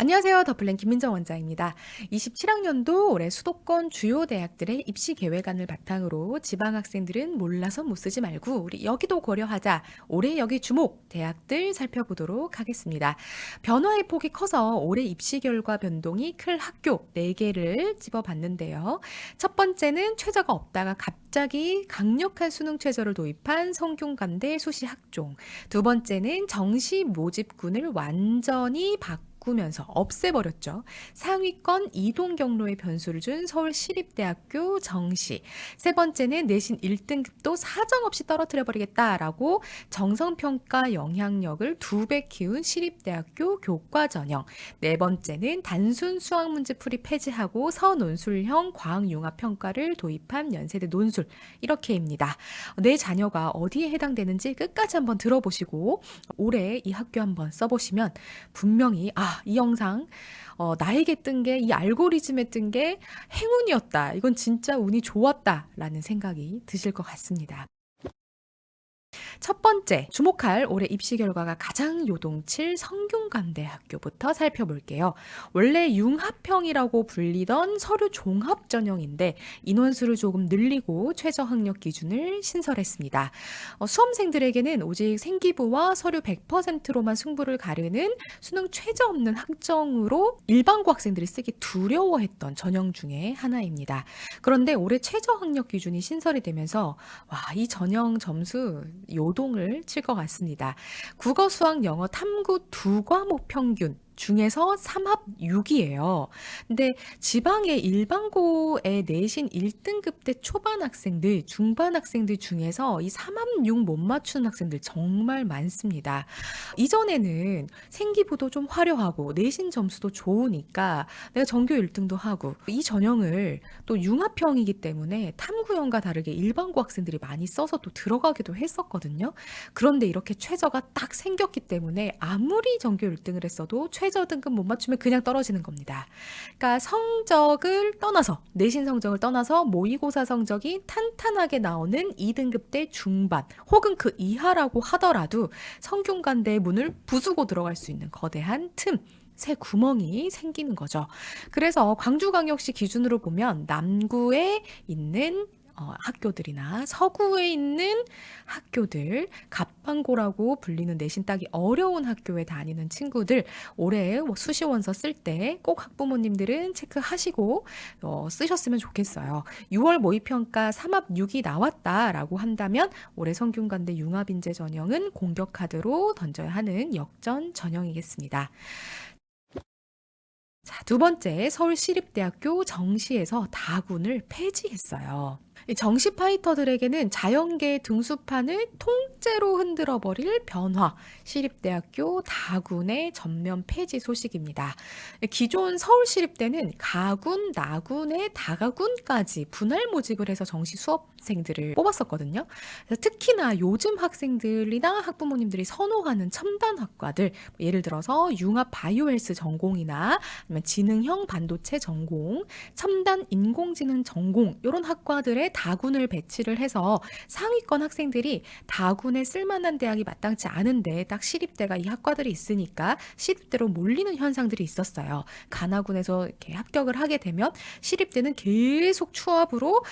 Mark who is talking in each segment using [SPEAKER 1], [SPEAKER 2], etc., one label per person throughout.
[SPEAKER 1] 안녕하세요. 더플랜 김민정 원장입니다. 27학년도 올해 수도권 주요 대학들의 입시 계획안을 바탕으로 지방 학생들은 몰라서 못 쓰지 말고 우리 여기도 고려하자. 올해 여기 주목 대학들 살펴보도록 하겠습니다. 변화의 폭이 커서 올해 입시 결과 변동이 클 학교 4개를 집어봤는데요. 첫 번째는 최저가 없다가 갑자기 강력한 수능 최저를 도입한 성균관대 수시학종. 두 번째는 정시 모집군을 완전히 바꾸면서 없애버렸죠. 상위권 이동 경로의 변수를 준 서울시립대학교 정시. 세 번째는 내신 1등급도 사정없이 떨어뜨려버리겠다라고 정성평가 영향력을 2배 키운 시립대학교 교과전형. 네 번째는 단순 수학문제 풀이 폐지하고 서논술형 과학융합평가를 도입한 연세대 논술. 이렇게입니다. 내 자녀가 어디에 해당되는지 끝까지 한번 들어보시고 올해 이 학교 한번 써보시면 분명히 이 영상 나에게 뜬 게 이 알고리즘에 뜬 게 행운이었다. 이건 진짜 운이 좋았다라는 생각이 드실 것 같습니다. 첫 번째, 주목할 올해 입시 결과가 가장 요동칠 성균관대학교부터 살펴볼게요. 원래 융합형이라고 불리던 서류 종합 전형인데 인원수를 조금 늘리고 최저 학력 기준을 신설했습니다. 수험생들에게는 오직 생기부와 서류 100%로만 승부를 가르는 수능 최저 없는 학점으로 일반고 학생들이 쓰기 두려워했던 전형 중에 하나입니다. 그런데 올해 최저 학력 기준이 신설이 되면서 이 전형 점수 요동을 칠 것 같습니다. 국어, 수학, 영어, 탐구 두 과목 평균 중에서 3합 6이에요. 근데 지방의 일반고의 내신 1등급 대 초반 학생들, 중반 학생들 중에서 이 3합 6 못 맞추는 학생들 정말 많습니다. 이전에는 생기부도 좀 화려하고 내신 점수도 좋으니까 내가 전교 1등도 하고 이 전형을 또 융합형이기 때문에 탐구형과 다르게 일반고 학생들이 많이 써서 또 들어가기도 했었거든요. 그런데 이렇게 최저가 딱 생겼기 때문에 아무리 전교 1등을 했어도 최저 등급 못 맞추면 그냥 떨어지는 겁니다. 그러니까 성적을 떠나서 내신 성적을 떠나서 모의고사 성적이 탄탄하게 나오는 2등급대 중반 혹은 그 이하라고 하더라도 성균관대의 문을 부수고 들어갈 수 있는 거대한 틈 새 구멍이 생기는 거죠. 그래서 광주광역시 기준으로 보면 남구에 있는 학교들이나 서구에 있는 학교들, 갑방고라고 불리는 내신 따기 어려운 학교에 다니는 친구들 올해 수시원서 쓸 때 꼭 학부모님들은 체크하시고 쓰셨으면 좋겠어요. 6월 모의평가 3합 6이 나왔다라고 한다면 올해 성균관대 융합인재 전형은 공격 카드로 던져야 하는 역전 전형이겠습니다. 자, 두 번째, 서울시립대학교 정시에서 다군을 폐지했어요. 이 정시 파이터들에게는 자연계 등수판을 통째로 흔들어버릴 변화, 시립대학교 다군의 전면 폐지 소식입니다. 기존 서울시립대는 가군, 나군의 다가군까지 분할 모집을 해서 정시 수업생들을 뽑았었거든요. 그래서 특히나 요즘 학생들이나 학부모님들이 선호하는 첨단 학과들, 예를 들어서 융합 바이오헬스 전공이나 아니면 지능형 반도체 전공, 첨단 인공지능 전공 이런 학과들의 다군을 배치를 해서 상위권 학생들이 다군에 쓸만한 대학이 마땅치 않은데 딱 시립대가 이 학과들이 있으니까 시립대로 몰리는 현상들이 있었어요. 가나군에서 이렇게 합격을 하게 되면 시립대는 계속 추합으로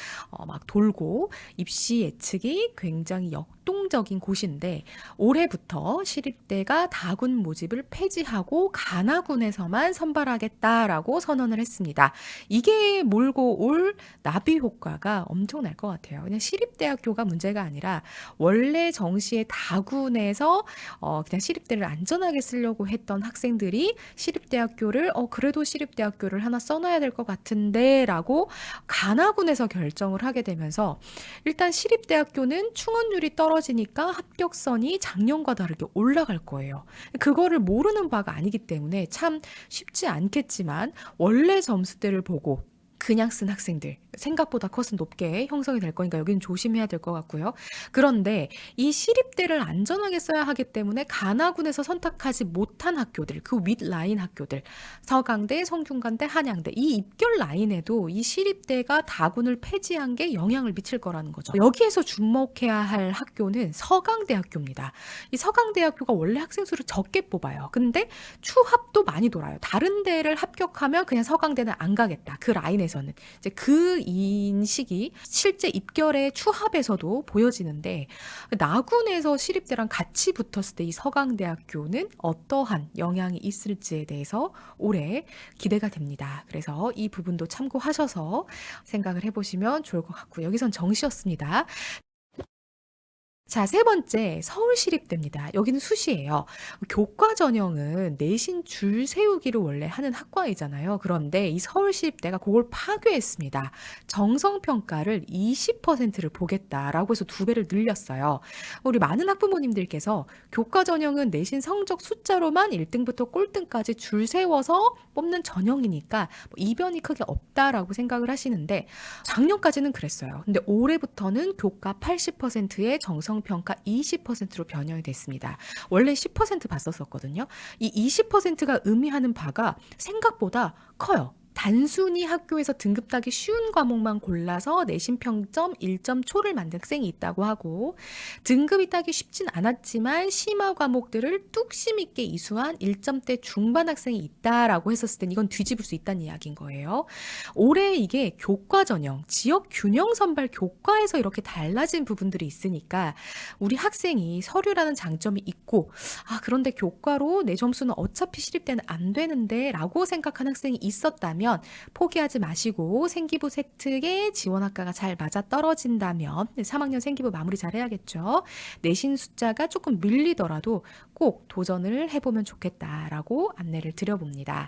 [SPEAKER 1] 막 돌고 입시 예측이 굉장히 역동적인 곳인데 올해부터 시립대가 다군 모집을 폐지하고 가나군에서만 선발하겠다라고 선언을 했습니다. 이게 몰고 올 나비 효과가 엄청날 것 같아요. 그냥 시립대학교가 문제가 아니라 원래 정시의 다군에서 그냥 시립대를 안전하게 쓰려고 했던 학생들이 시립대학교를 그래도 시립대학교를 하나 써놔야 될 것 같은데 라고 가나군에서 결정을 하게 되면서 일단 시립대학교는 충원율이 떨어지니까 합격선이 작년과 다르게 올라갈 거예요. 그거를 모르는 바가 아니기 때문에 참 쉽지 않겠지만 원래 점수대를 보고 그냥 쓴 학생들 생각보다 컷은 높게 형성이 될 거니까 여기는 조심해야 될 것 같고요. 그런데 이 시립대를 안전하게 써야 하기 때문에 가나군에서 선택하지 못한 학교들, 그 윗라인 학교들, 서강대, 성균관대, 한양대 이 입결 라인에도 이 시립대가 다군을 폐지한 게 영향을 미칠 거라는 거죠. 여기에서 주목해야 할 학교는 서강대학교입니다. 이 서강대학교가 원래 학생 수를 적게 뽑아요. 근데 추합도 많이 돌아요. 다른 데를 합격하면 그냥 서강대는 안 가겠다. 그 라인에서는. 이제 그 인식이 실제 입결의 추합에서도 보여지는데 나군에서 시립대랑 같이 붙었을 때 이 서강대학교는 어떠한 영향이 있을지에 대해서 올해 기대가 됩니다. 그래서 이 부분도 참고하셔서 생각을 해보시면 좋을 것 같고요. 여기선 정시였습니다. 자, 세 번째 서울시립대입니다. 여기는 수시예요. 교과 전형은 내신 줄 세우기를 원래 하는 학과이잖아요. 그런데 이 서울시립대가 그걸 파괴했습니다. 정성평가를 20%를 보겠다라고 해서 2배를 늘렸어요. 우리 많은 학부모님들께서 교과 전형은 내신 성적 숫자로만 1등부터 꼴등까지 줄 세워서 뽑는 전형이니까 이변이 크게 없다라고 생각을 하시는데 작년까지는 그랬어요. 근데 올해부터는 교과 80%의 정성평가 20%로 변형이 됐습니다. 원래 10% 봤었거든요. 이 20%가 의미하는 바가 생각보다 커요. 단순히 학교에서 등급 따기 쉬운 과목만 골라서 내신 평점 1점 초를 만든 학생이 있다고 하고 등급이 따기 쉽진 않았지만 심화 과목들을 뚝심 있게 이수한 1점대 중반 학생이 있다라고 했었을 땐 이건 뒤집을 수 있다는 이야기인 거예요. 올해 이게 교과 전형, 지역 균형 선발 교과에서 이렇게 달라진 부분들이 있으니까 우리 학생이 서류라는 장점이 있고 그런데 교과로 내 점수는 어차피 시립대는 안 되는데 라고 생각한 학생이 있었다면 포기하지 마시고 생기부 세특에 지원학과가 잘 맞아떨어진다면 3학년 생기부 마무리 잘 해야겠죠. 내신 숫자가 조금 밀리더라도 꼭 도전을 해보면 좋겠다라고 안내를 드려봅니다.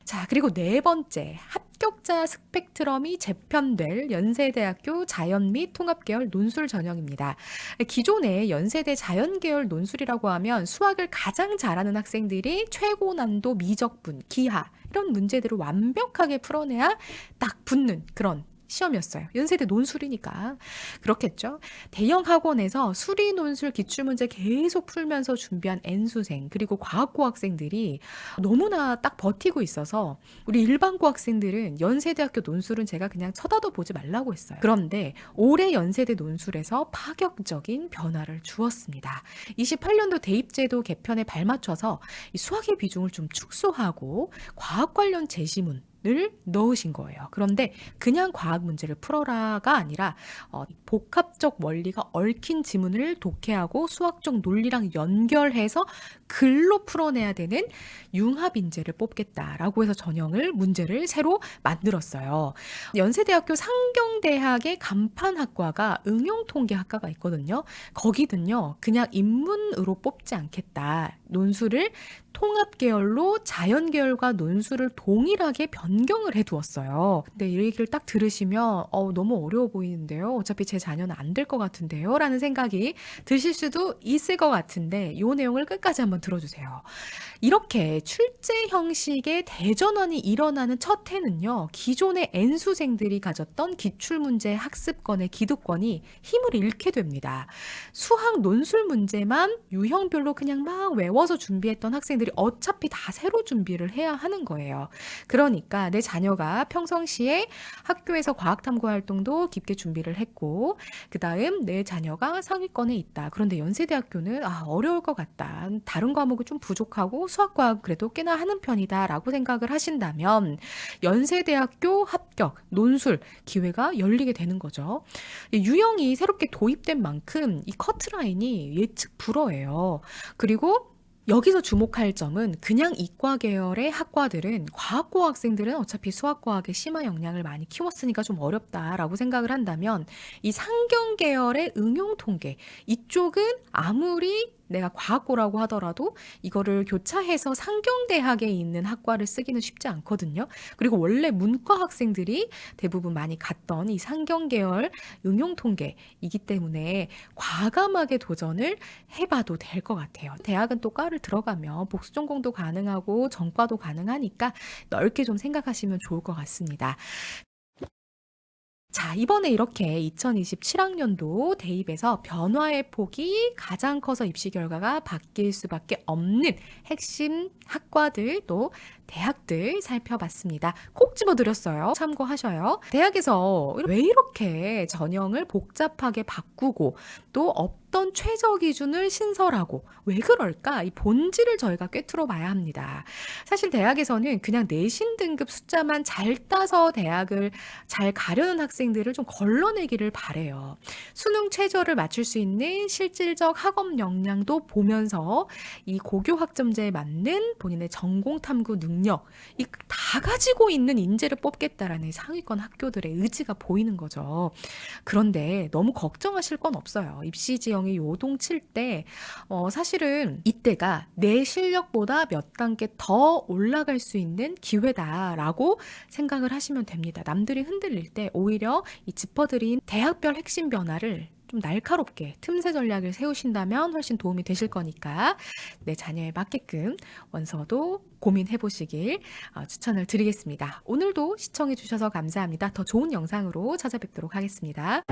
[SPEAKER 1] 자, 그리고 네 번째, 합격자 스펙트럼이 재편될 연세대학교 자연 및 통합계열 논술 전형입니다. 기존에 연세대 자연계열 논술이라고 하면 수학을 가장 잘하는 학생들이 최고 난도 미적분, 기하 이런 문제들을 완벽하게 풀어내야 딱 붙는 그런 시험이었어요. 연세대 논술이니까 그렇겠죠. 대형 학원에서 수리 논술 기출문제 계속 풀면서 준비한 N수생 그리고 과학고 학생들이 너무나 딱 버티고 있어서 우리 일반고 학생들은 연세대학교 논술은 제가 그냥 쳐다도 보지 말라고 했어요. 그런데 올해 연세대 논술에서 파격적인 변화를 주었습니다. 28년도 대입제도 개편에 발맞춰서 이 수학의 비중을 좀 축소하고 과학 관련 제시문 을 넣으신 거예요. 그런데 그냥 과학 문제를 풀어라가 아니라 복합적 원리가 얽힌 지문을 독해하고 수학적 논리랑 연결해서 글로 풀어내야 되는 융합인재를 뽑겠다라고 해서 전형을 문제를 새로 만들었어요. 연세대학교 상경대학의 간판학과가 응용통계학과가 있거든요. 거기는요. 그냥 인문으로 뽑지 않겠다. 논술을 통합계열로 자연계열과 논술을 동일하게 변경을 해두었어요. 근데 이 얘기를 딱 들으시면 너무 어려워 보이는데요. 어차피 제 자녀는 안 될 것 같은데요. 라는 생각이 드실 수도 있을 것 같은데 이 내용을 끝까지 한번 들어주세요. 이렇게 출제 형식의 대전환이 일어나는 첫 해는요. 기존의 N수생들이 가졌던 기출문제 학습권의 기득권이 힘을 잃게 됩니다. 수학 논술 문제만 유형별로 그냥 막 외워서 준비했던 학생들이 어차피 다 새로 준비를 해야 하는 거예요. 그러니까 내 자녀가 평상시에 학교에서 과학탐구 활동도 깊게 준비를 했고 그 다음 내 자녀가 상위권에 있다. 그런데 연세대학교는 어려울 것 같다. 다른 과목이 좀 부족하고 수학과학 그래도 꽤나 하는 편이다 라고 생각을 하신다면 연세대학교 합격, 논술 기회가 열리게 되는 거죠. 유형이 새롭게 도입된 만큼 이 커트라인이 예측 불허예요. 그리고 여기서 주목할 점은 그냥 이과 계열의 학과들은 과학고 학생들은 어차피 수학과학에 심화 역량을 많이 키웠으니까 좀 어렵다라고 생각을 한다면 이 상경 계열의 응용 통계 이쪽은 아무리 내가 과학고라고 하더라도 이거를 교차해서 상경대학에 있는 학과를 쓰기는 쉽지 않거든요. 그리고 원래 문과 학생들이 대부분 많이 갔던 이 상경계열 응용통계이기 때문에 과감하게 도전을 해봐도 될 것 같아요. 대학은 또 과를 들어가면 복수 전공도 가능하고 전과도 가능하니까 넓게 좀 생각하시면 좋을 것 같습니다. 자, 이번에 이렇게 2027학년도 대입에서 변화의 폭이 가장 커서 입시 결과가 바뀔 수밖에 없는 핵심 학과들 또 대학들 살펴봤습니다. 콕 집어드렸어요. 참고하셔요. 대학에서 왜 이렇게 전형을 복잡하게 바꾸고 또 없던 최저 기준을 신설하고 왜 그럴까? 이 본질을 저희가 꿰뚫어 봐야 합니다. 사실 대학에서는 그냥 내신 등급 숫자만 잘 따서 대학을 잘 가려는 학생들을 좀 걸러내기를 바래요. 수능 최저를 맞출 수 있는 실질적 학업 역량도 보면서 이 고교 학점제에 맞는 본인의 전공 탐구 능력 이 다 가지고 있는 인재를 뽑겠다라는 상위권 학교들의 의지가 보이는 거죠. 그런데 너무 걱정하실 건 없어요. 입시 지형이 요동칠 때 사실은 이때가 내 실력보다 몇 단계 더 올라갈 수 있는 기회다라고 생각을 하시면 됩니다. 남들이 흔들릴 때 오히려 이 짚어드린 대학별 핵심 변화를 좀 날카롭게 틈새 전략을 세우신다면 훨씬 도움이 되실 거니까 내 자녀에 맞게끔 원서도 고민해 보시길 추천을 드리겠습니다. 오늘도 시청해 주셔서 감사합니다. 더 좋은 영상으로 찾아뵙도록 하겠습니다.